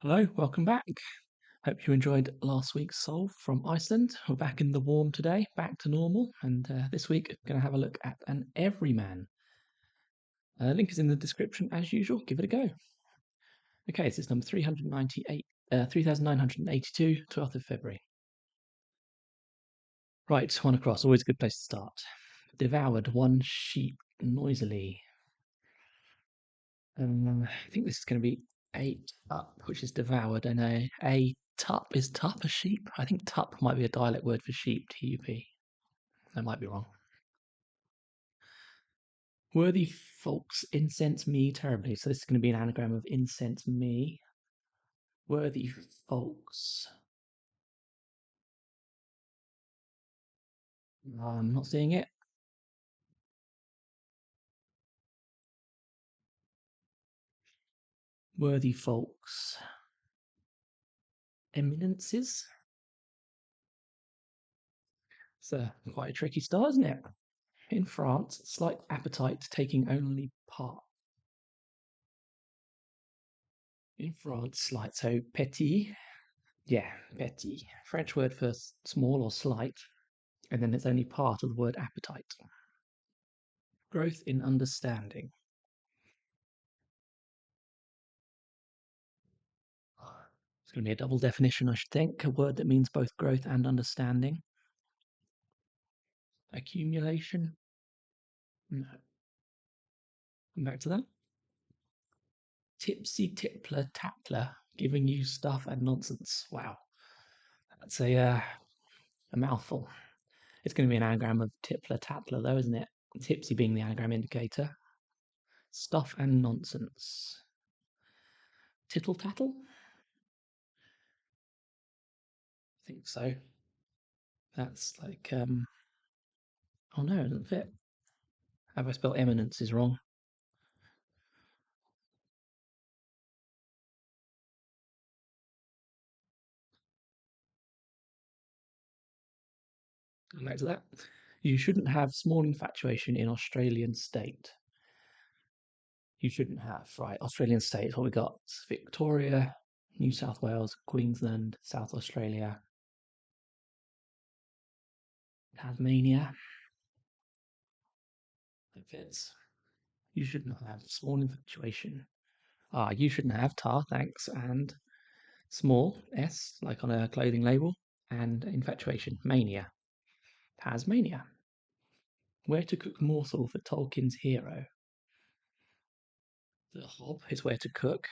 Hello, welcome back. Hope you enjoyed last week's solve from Iceland. We're back in the warm today, back to normal, and this week we're going to have a look at an Everyman. Link is in the description as usual. Give it a go. Okay, this is number 3982, 12th of February. Right, one across, always a good place to start. Devoured one sheep noisily. I think this is going to be ate up, which is devoured, and a tup is tup a sheep? I think tup might be a dialect word for sheep, T-U-P. I might be wrong. Worthy folks incense me terribly. So this is going to be an anagram of incense me. Worthy folks. I'm not seeing it. Worthy folks. Eminences. It's quite a tricky start, isn't it? In France, slight appetite taking only part. In France, slight. So petit. Yeah, petit. French word for small or slight. And then it's only part of the word appetite. Growth in understanding. It's going to be a double definition, I should think. A word that means both growth and understanding. Accumulation. No. Come back to that. Tipsy tippler tattler, giving you stuff and nonsense. Wow. That's a mouthful. It's going to be an anagram of tippler tattler, though, isn't it? Tipsy being the anagram indicator. Stuff and nonsense. Tittle tattle? I think so. That's like, oh no, it doesn't fit. Have I spelled eminence is wrong? Come back to that. You shouldn't have small infatuation in Australian state. You shouldn't have, right? Australian states, what we got? Victoria, New South Wales, Queensland, South Australia, Tasmania. That fits. You shouldn't have small infatuation. You shouldn't have tar, thanks, and small, S, like on a clothing label, and infatuation, mania. Tasmania. Where to cook morsel for Tolkien's hero. The hob is where to cook,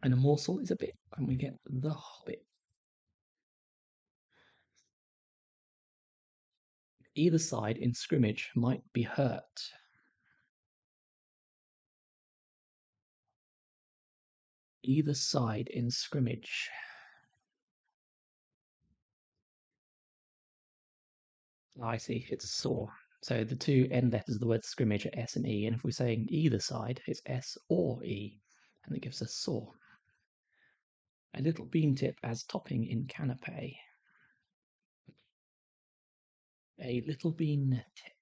and a morsel is a bit, and we get the hobbit. Either side in scrimmage might be hurt. Either side in scrimmage. I see, it's saw. So the two end letters of the word scrimmage are S and E, and if we're saying either side, it's S or E, and it gives us saw. A little bean tip as topping in canapé. A little bean tip.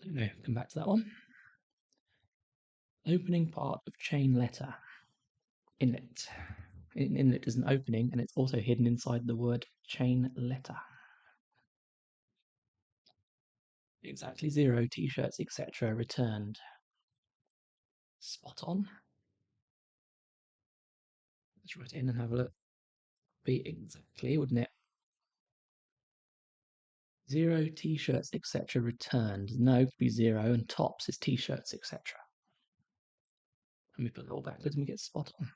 No, come back to that one. Opening part of chain letter. Inlet. Inlet is an opening, and it's also hidden inside the word chain letter. Exactly 0, t-shirts, etc. returned. Spot on. Let's write it in and have a look. Be exactly, wouldn't it? 0 t-shirts, etc. returned. No, could be 0, and tops is t-shirts, etc. And we put it all backwards and we get spot on.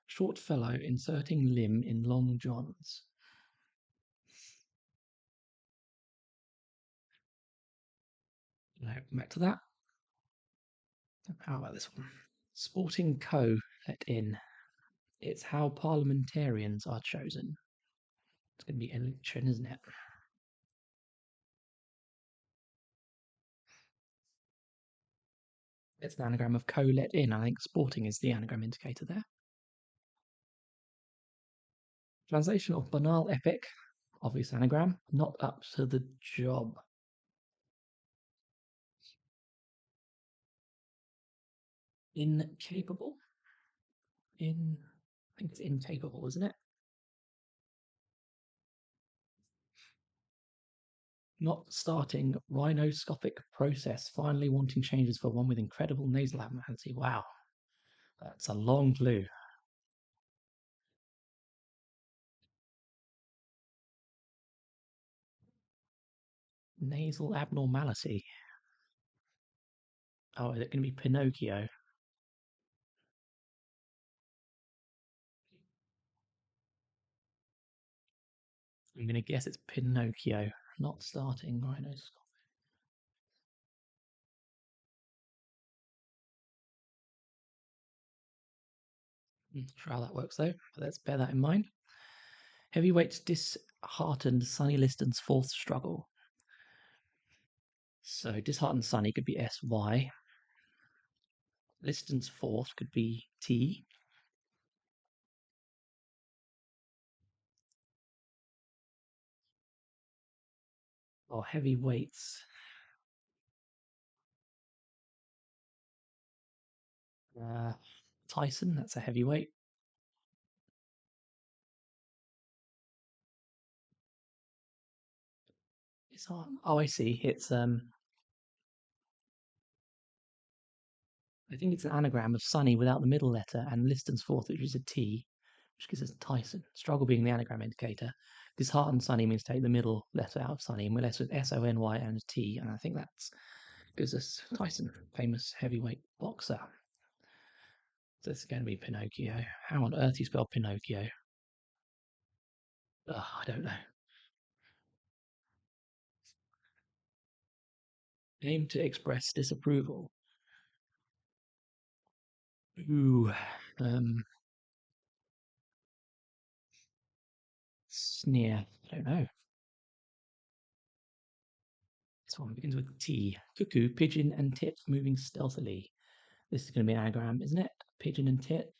Short fellow inserting limb in long johns. No, back to that. How about this one? Sporting co let in. It's how parliamentarians are chosen. It's going to be election, isn't it? It's an anagram of co let in. I think sporting is the anagram indicator there. Translation of banal epic, obvious anagram, not up to the job. Incapable? I think it's incapable, isn't it? Not starting rhinoscopic process, finally wanting changes for one with incredible nasal abnormality. Wow, that's a long clue. Nasal abnormality. Oh, is it going to be Pinocchio? I'm going to guess it's Pinocchio. Not starting rhinoscopic. Sure how that works though, but let's bear that in mind. Heavyweights disheartened Sonny Liston's fourth struggle. So disheartened Sonny could be SY. Liston's fourth could be T. Or heavyweights. Uh, Tyson, that's a heavyweight. Disheartened. Oh, I see. I think it's an anagram of Sonny without the middle letter and Liston's fourth, which is a T, which gives us Tyson. Struggle being the anagram indicator. Disheartened Sonny means take the middle letter out of Sonny, and we're left with SONY and a T, and I think that gives us Tyson, famous heavyweight boxer. So this is going to be Pinocchio. How on earth do you spell Pinocchio? I don't know. Aim to express disapproval. Ooh, sneer. I don't know. This one begins with T. Cuckoo, pigeon, and tit moving stealthily. This is going to be an anagram, isn't it? Pigeon and tit,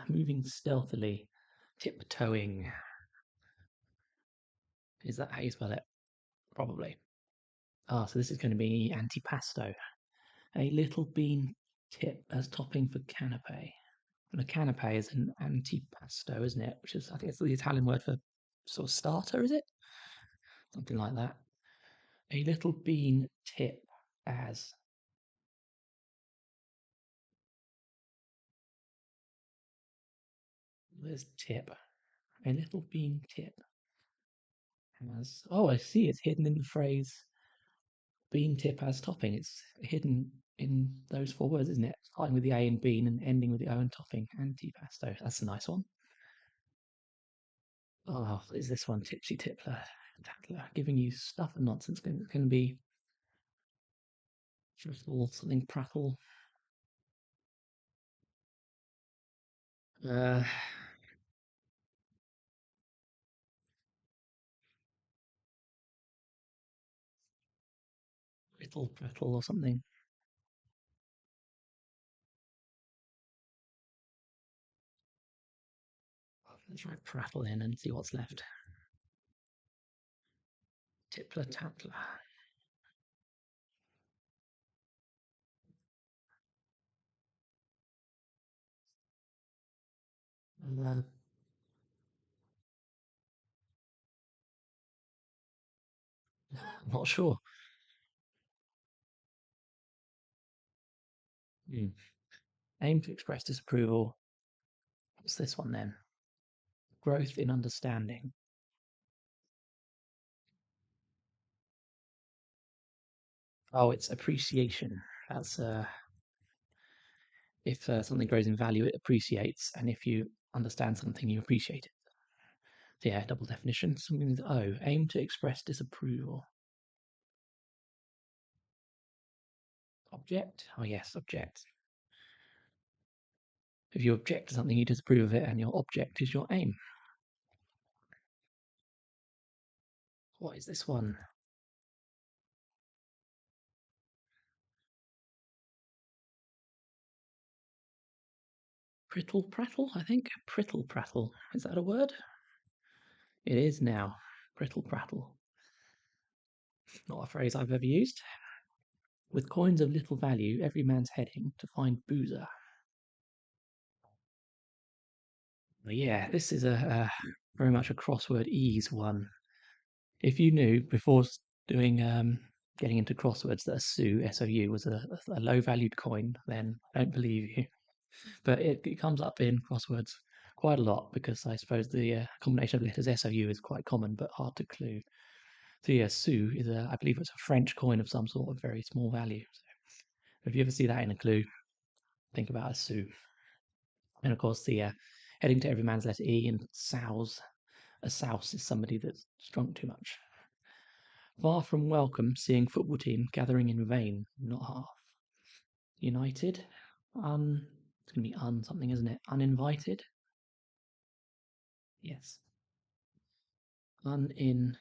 moving stealthily, tiptoeing. Is that how you spell it? Probably. So this is going to be antipasto. A little bean tip as topping for canapé. And a canapé is an antipasto, isn't it? Which is, I think it's the Italian word for sort of starter, is it? Something like that. A little bean tip as. Where's tip? A little bean tip as. Oh, I see. It's hidden in the phrase bean tip as topping. It's hidden in those four words, isn't it? Starting with the A in bean and ending with the O in topping. Antipasto. That's a nice one. Oh, is this one tipsy tippler? Tattler, giving you stuff and nonsense. Going to be prattle, something prattle. Uh, Brittle prattle or something. Let's write prattle in and see what's left. Tippler tattler. I'm not sure. Hmm. Aim to express disapproval. What's this one then? Growth in understanding. Oh, it's appreciation. That's if something grows in value, it appreciates, and if you understand something, you appreciate it. So yeah, double definition. Something with O. Aim to express disapproval. Object? Oh yes, object. If you object to something, you disapprove of it, and your object is your aim. What is this one? Prittle prattle, I think. Prittle prattle. Is that a word? It is now. Prittle prattle. Not a phrase I've ever used. With coins of little value, every man's heading to find boozer. But yeah, this is a very much a crossword ease one. If you knew before doing getting into crosswords that a sou, S-O-U, was a low valued coin, then I don't believe you. But it comes up in crosswords quite a lot because I suppose the combination of letters S-O-U is quite common but hard to clue. So yeah, sou is I believe it's a French coin of some sort of very small value. So if you ever see that in a clue, think about a sou. And of course, the heading to Everyman's letter E and souse. A souse is somebody that's drunk too much. Far from welcome, seeing football team gathering in vain, not half. United, it's going to be something, isn't it? Uninvited? Yes. Uninvited.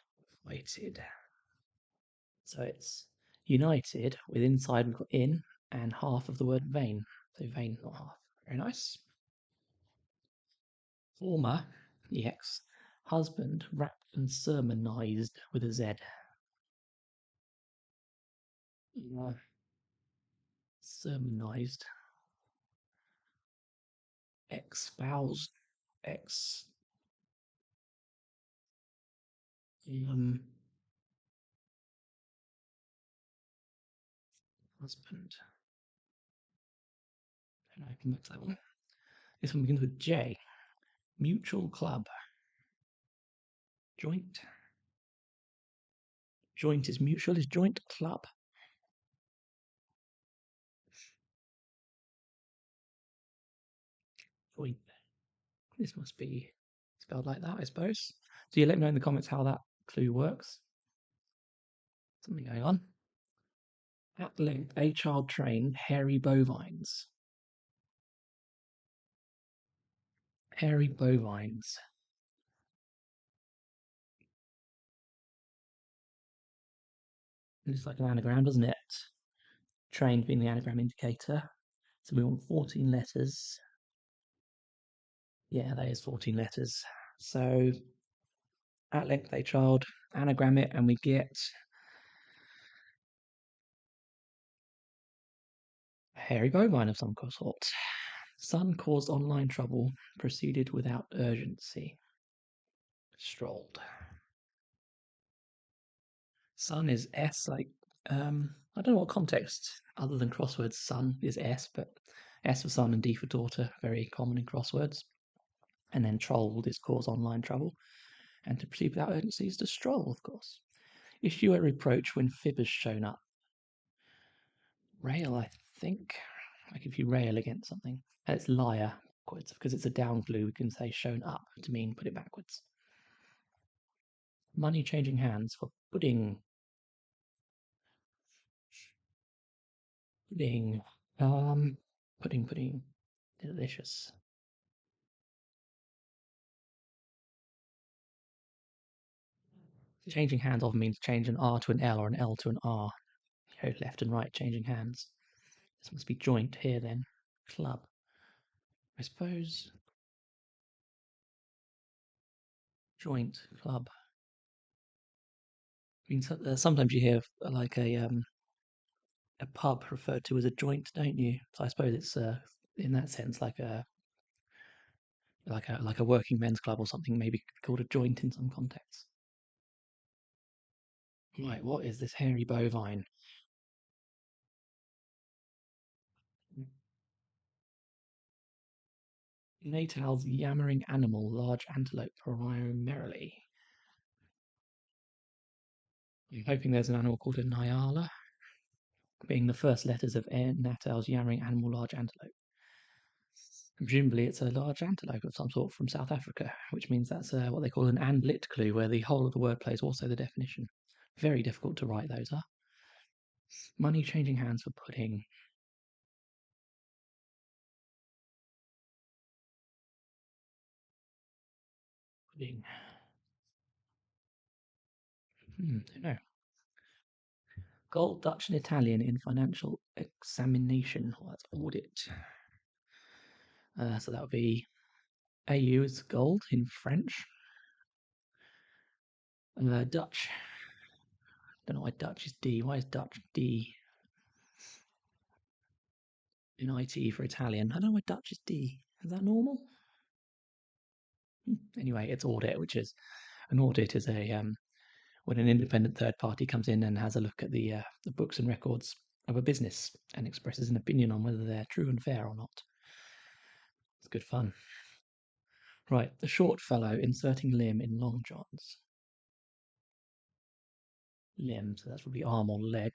So it's united with inside we've got in and half of the word vain. So vain, not half. Very nice. Former, EX, husband wrapped and sermonized with a Z. Sermonized. Espoused. Ex. Um, husband. And I can back to that one. This one begins with J. Mutual club. Joint. Joint is mutual, is joint club. Joint. This must be spelled like that, I suppose. So you let me know in the comments how that clue works. Something going on. At length, a child trained hairy bovines. Hairy bovines. Looks like an anagram, doesn't it? Trained being the anagram indicator. So we want 14 letters. Yeah, that is 14 letters. So at length, a child, anagram it, and we get a hairy bovine of some sort. Son caused online trouble, proceeded without urgency. Strolled. Sun is S, like, I don't know what context other than crosswords sun is S, but S for son and D for daughter, very common in crosswords. And then trolled is cause online trouble. And to proceed without urgency is to stroll, of course. Issue a reproach when fib has shown up. Rail, I think. Like if you rail against something. And it's liar backwards, because it's a down glue, we can say shown up to mean put it backwards. Money changing hands for pudding. Pudding. Pudding. Delicious. Changing hands often means change an R to an L or an L to an R. Go left and right, changing hands. This must be joint here then. Club. I suppose. Joint club. I mean, sometimes you hear like a pub referred to as a joint, don't you? So I suppose it's in that sense like a working men's club or something, maybe called a joint in some contexts. Right, what is this hairy bovine? Natal's yammering animal, large antelope primarily. I'm hoping there's an animal called a Nyala, being the first letters of Natal's yammering animal, large antelope. Presumably, it's a large antelope of some sort from South Africa, which means that's what they call an and-lit clue, where the whole of the wordplay is also the definition. Very difficult to write those are. Money changing hands for pudding. Pudding. Don't know. Gold, Dutch, and Italian in financial examination. Well, that's audit. So that would be AU is gold in French. Dutch. Don't know why Dutch is D. Why is Dutch D in IT for Italian? I don't know why Dutch is D. Is that normal? Anyway, it's audit, which is an audit is a when an independent third party comes in and has a look at the books and records of a business and expresses an opinion on whether they're true and fair or not. It's good fun. Right, the short fellow inserting limb in long johns. Limb, so that's probably arm or leg.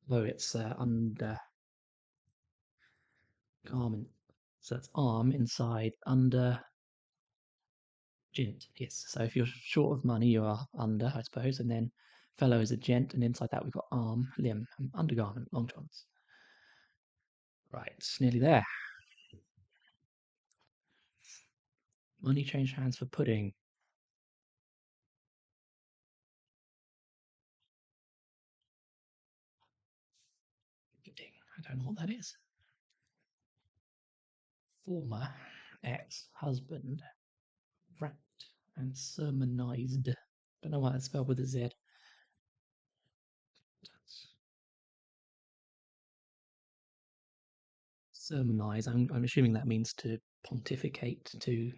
Though it's under garment. So that's arm inside under gent. Yes. So if you're short of money, you are under, I suppose, and then fellow is a gent, and inside that we've got arm, limb, and undergarment, long johns. Right, it's nearly there. Money changed hands for pudding. Pudding. I don't know what that is. Former ex-husband wrapped and sermonized. Don't know why that's spelled with a Z. Sermonize. I'm assuming that means to pontificate, to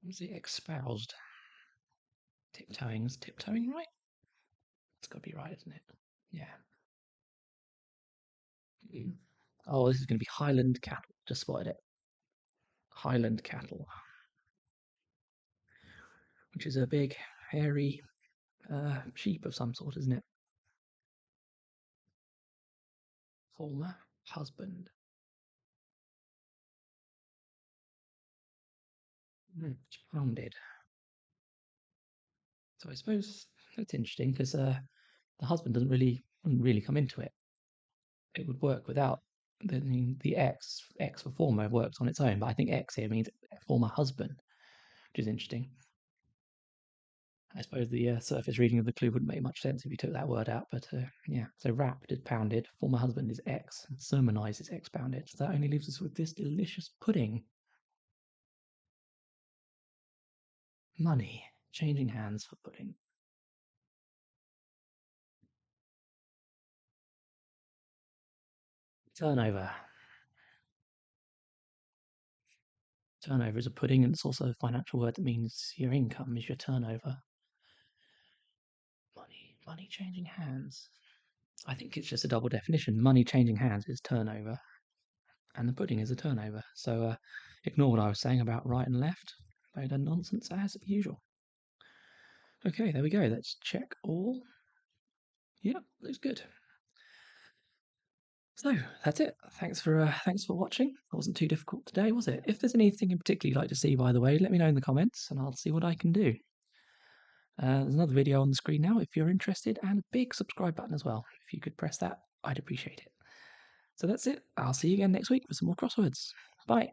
was it espoused? Tiptoeing. Is tiptoeing right? It's got to be right, isn't it? Yeah. Oh, this is going to be Highland cattle. Just spotted it. Highland cattle, which is a big, hairy sheep of some sort, isn't it? Former husband. Pounded. So I suppose that's interesting because the husband wouldn't really come into it. It would work without the X for former works on its own, but I think X here means former husband, which is interesting. I suppose the surface reading of the clue wouldn't make much sense if you took that word out, but yeah. So wrapped is pounded, former husband is X, and sermonized is expounded. So that only leaves us with this delicious pudding. Money changing hands for pudding. Turnover. Turnover is a pudding, and it's also a financial word that means your income is your turnover. Money changing hands. I think it's just a double definition. Money changing hands is turnover, and the pudding is a turnover. So ignore what I was saying about right and left. Load of nonsense as usual. Okay, there we go. Let's check all. Yep, looks good. So that's it. Thanks for watching. It wasn't too difficult today, was it? If there's anything in particular you'd like to see, by the way, let me know in the comments, and I'll see what I can do. There's another video on the screen now if you're interested, and a big subscribe button as well. If you could press that, I'd appreciate it. So that's it. I'll see you again next week for some more crosswords. Bye.